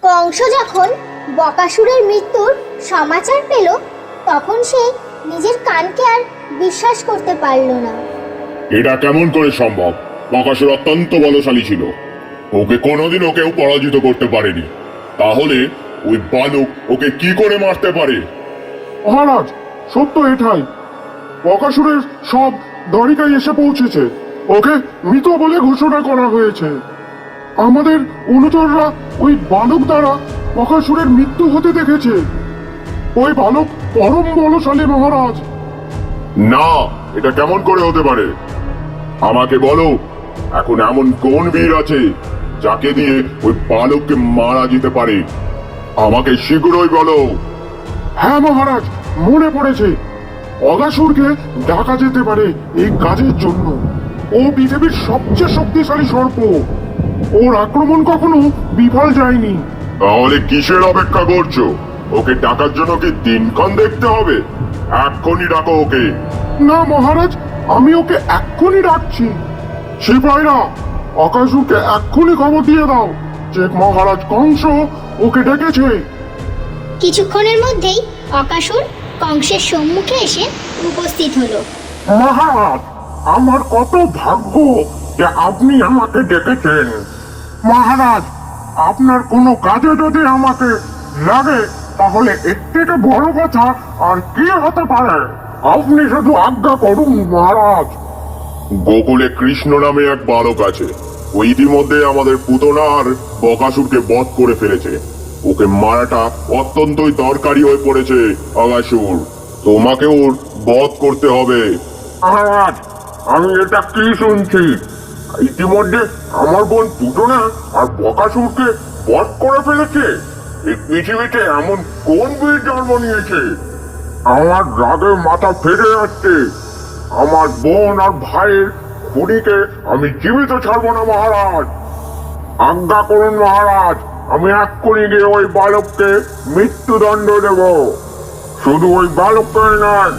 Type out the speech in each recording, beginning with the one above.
কংস যখন বকাসুরের মৃত্যুর সমাচার পেল তখন সে নিজের কানকে আর বিশ্বাস করতে পারল না। এটা কেমন করে সম্ভব? বকাসুর অত্যন্ত বলশালী ছিল, ওকে কোনোদিনও কেউ পরাজিত করতে পারেনি। তাহলে ওই বালক ওকে কি করে মারতে পারে? মহারাজ, সত্য এটাই। বকাসুরের সব দ্বারিকায় এসে পৌঁছেছে, ওকে মৃত বলে ঘোষণা করা হয়েছে। আমাদের অনুচররা ওই বালক দ্বারা বকাসুরের মৃত্যু হতে দেখেছে। ওই বালক পরম বলশালী মহারাজ। না, এটা কেমন করে হতে পারে? আমাকে বলো, এখন এমন কোন বীর আছে যাকে দিয়ে ওই বালককে মারা যেতে পারে? আমাকে শীঘ্রই বলো। হ্যাঁ মহারাজ, মনে পড়েছে। অগাসুরকে ডাকা যেতে পারে এই কাজের জন্য। ও পৃথিবীর সবচেয়ে শক্তিশালী সর্প। ওর আক্রমণ কখনো বিফল যায়নি। তাহলে কিসের অপেক্ষা করছো? ওকে ডাকার জন্য কি দিনক্ষণ দেখতে হবে? এক্ষুনি ডাকো ওকে। না মহারাজ, আমি ওকে এক্ষুনি ডাকছি। সিপাহীরা, অকাসুরকে এক্ষুনি খবর দিয়ে দাও যে মহারাজ কংস ওকে ডেকেছে। কিছুক্ষণের মধ্যেই অকাসুর কংসের সম্মুখে এসে উপস্থিত হলো। মহারাজ, আমার কত ভাগ্য যে আপনি আমাকে ডেকেছেন। মহারাজ, আপনার কোনো কাজে যদি আমাকে লাগে তাহলে এর থেকে বড় কথা আর কি হতে পারে? আপনি শুধু আজ্ঞা করুন মহারাজ। গোকুলে কৃষ্ণ নামে এক বালক আছে। ও ইতিমধ্যে আমাদের পুতনা আর বকাসুরকে বধ করে ফেলেছে। ওকে মারাটা অত্যন্তই দরকারি হয়ে পড়েছে। অগাসুর, তোমাকে ওর বধ করতে হবে। মহারাজ, আমি এটা কি শুনছি? ইতিমধ্যে আমার বোন পুতনা আর বকাসুরকে বধ করে ফেলেছে? এই পৃথিবীতে এমন কোন বীর জন্ম নিয়েছে? আমার রাগে মাথা ফেটে যাচ্ছে। আমার বোন আর ভাইয়ের খুনিকে আমি জীবিত ছাড়বো না মহারাজ। আজ্ঞা করুন মহারাজ, আমি এক্ষুনি গিয়ে ওই বালককে মৃত্যুদণ্ড দেব। শুধু ওই বালককে নয়,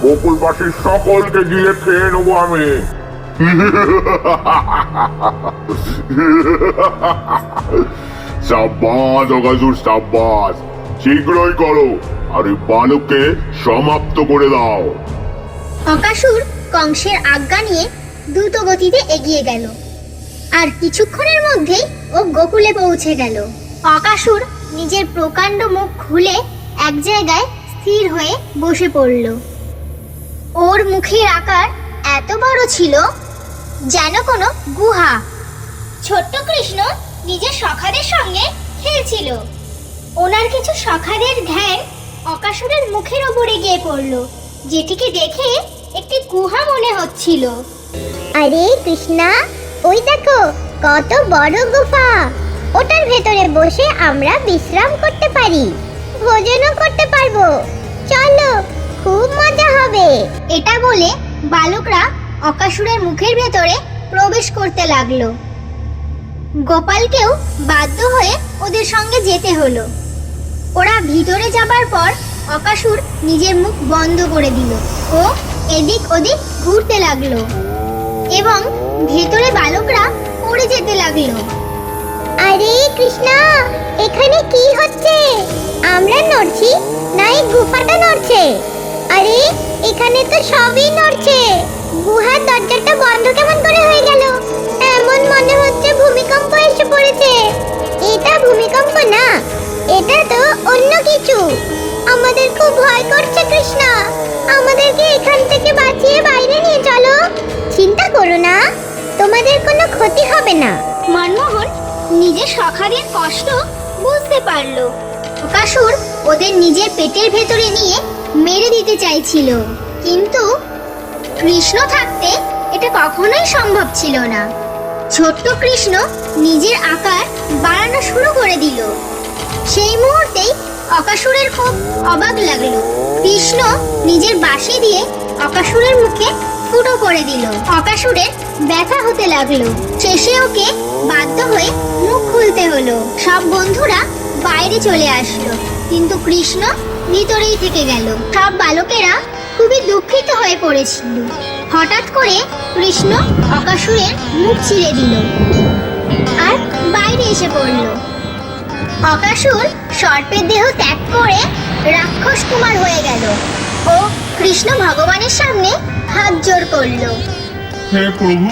গোকুলবাসীর সকলকে গিয়ে খেয়ে নেবো আমি। সাব্বাস অগাসুর, সাব্বাস। শীঘ্রই করো আর ওই বালককে সমাপ্ত করে দাও। অকাসুর কংসের আজ্ঞা নিয়ে দ্রুত গতিতে এগিয়ে গেল আর কিছুক্ষণের মধ্যেই ও গোকুলে পৌঁছে গেল। অকাসুর নিজের প্রকাণ্ড মুখ খুলে এক জায়গায় স্থির হয়ে বসে পড়ল। ওর মুখের আকার এত বড় ছিল যেন কোনো গুহা। ছোট্ট কৃষ্ণ নিজের সখাদের সঙ্গে খেলছিল। ওনার কিছু সখাদের ধ্যান অকাসুরের মুখের ওপরে গিয়ে পড়ল, যেটিকে দেখে একটি গুহা মনে হচ্ছিল। আরে কৃষ্ণা, ওই দেখো কত বড় গুহা। ওটার ভেতরে বসে আমরা বিশ্রাম করতে পারি, ভোজনও করতে পারবো। চলো, খুব মজা হবে। এটা বলে বালকরা অকাসুরের মুখের ভেতরে প্রবেশ করতে লাগলো। গোপালকেও বাধ্য হয়ে ওদের সঙ্গে যেতে হলো। ওরা ভিতরে যাবার পর অকাসুর নিজের মুখ বন্ধ করে দিল ও এদিক ওদিক ঘুরতে লাগলো এবং ভেতরে বালকরা পড়ে যেতে লাগলো। আরে কৃষ্ণা, এখানে কি হচ্ছে? আমরা নড়ছি না এই গুহাটা নড়ছে? আরে এখানে তো সবই নড়ছে। গুহার দরজাটা বন্ধ কেমন করে হয়ে গেল? এমন মনে হচ্ছে ভূমিকম্প এসে পড়েছে। এটা ভূমিকম্প না, এটা তো অন্য কিছু। আমাদের খুব ভয় করছে কৃষ্ণা, আমাদেরকে এখান থেকে বাঁচিয়ে বাইরে নিয়ে চলো। চিন্তা করো না, তোমাদের কোনো ক্ষতি হবে না। মনমোহন নিজের সখাদের কষ্ট বুঝতে পারল। অকাসুর ওদের নিজের পেটের ভেতরে নিয়ে মেরে দিতে চাইছিল, কিন্তু কৃষ্ণ থাকতে এটা কখনোই সম্ভব ছিল না। ছোট্ট কৃষ্ণ নিজের আকার বাড়ানো শুরু করে দিল। সেই মুহূর্তেই অকাসুরের খুব অবাক লাগলো। কৃষ্ণ নিজের বাঁশি দিয়ে অকাসুরের মুখে ফুটো করে দিল। অকাসুরের ব্যথা হতে লাগলো। শেষে ওকে বাধ্য হয়ে মুখ খুলতে হলো। সব বন্ধুরা বাইরে চলে আসলো, কিন্তু কৃষ্ণ ভিতরেই থেকে গেল। সব বালকেরা খুবই দুঃখিত হয়ে পড়েছিল। হঠাৎ করে কৃষ্ণ অকাসুরের মুখ ছিঁড়ে দিল আর বাইরে এসে পড়ল। অকাসুর সর্পের দেহ ত্যাগ করে রাক্ষস কুমার হয়ে গেল ও কৃষ্ণ ভগবানের সামনে হাত জোড় করলো। হে প্রভু,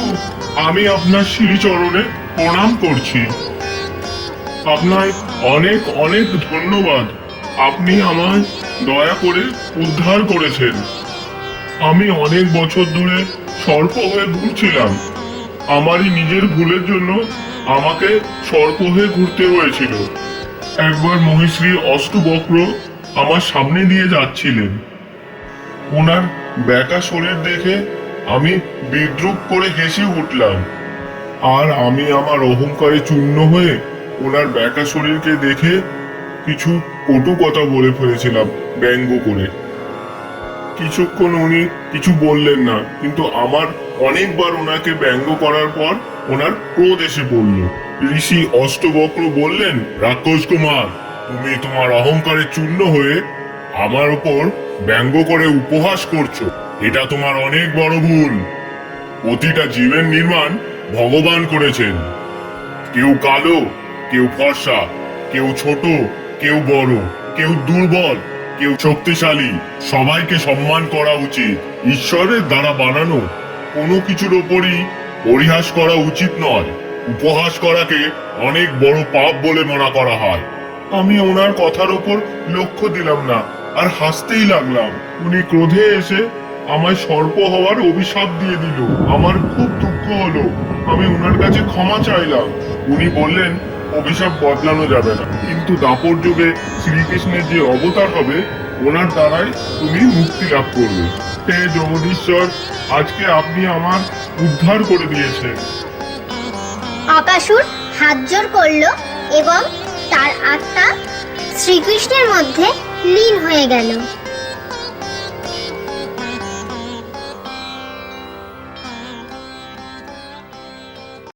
আমি আপনার শ্রীচরণে প্রণাম করছি। আপনার অনেক অনেক ধন্যবাদ। আপনি আমায় দয়া করে উদ্ধার করেছেন। আমি অনেক বছর ধরে সর্প হয়ে ঘুরছিলাম। আমারই নিজের ভুলের জন্য আমাকে সর্প হয়ে ঘুরতে হয়েছিল। একবার মহিশ্রী অষ্টবক্র আমার সামনে দিয়ে যাচ্ছিলেন। ওনার ব্যাকা শরীর দেখে আমি বিদ্রুপ করে হেসে উঠলাম, আর আমি আমার অহংকারে চূর্ণ হয়ে ওনার ব্যাকা শরীরকে দেখে কিছু কটু কথা বলে ফেলেছিলাম ব্যঙ্গ করে। কিছুক্ষণ উনি কিছু বললেন না, কিন্তু আমার অনেকবার ওনাকে ব্যঙ্গ করার পর ওনার ক্রোধ এসে পড়ল। ঋষি অষ্টবক্র বললেন, রাক্ষস কুমার, তুমি তোমার অহংকারে চূর্ণ হয়ে আমার উপর ব্যঙ্গ করে উপহাস করছো। এটা তোমার অনেক বড় ভুল। প্রতিটা জীবের নির্মাণ ভগবান করেছেন। কেউ কালো, কেউ ফর্সা, কেউ ছোট, কেউ বড়, কেউ দুর্বল, কেউ শক্তিশালী। সবাইকে সম্মান করা উচিত। ঈশ্বরের দ্বারা বানানো কোনো কিছুর ওপরই পরিহাস করা উচিত নয়। উপহাস করাকে অনেক বড় পাপ বলে মনে করা হয়। আমি ওনার কথার উপর লক্ষ্য দিলাম না, আর হাসতেই লাগলাম। উনি ক্রোধে এসে আমায় সর্প হওয়ার অভিশাপ দিয়ে দিল। আমার খুব দুঃখ হলো। আমি ওনার কাছে ক্ষমা চাইলাম। উনি বললেন, অভিশাপ বদলানো যাবে না, কিন্তু দাপর যুগে শ্রীকৃষ্ণের যে অবতার হবে ওনার দ্বারাই তুমি মুক্তি লাভ করবে। হে জগদীশ্বর, আজকে আপনি আমার উদ্ধার করে দিয়েছেন। অকাসুর হাত জোড় করলো এবং তার আত্মা শ্রীকৃষ্ণের মধ্যে লীন হয়ে গেল।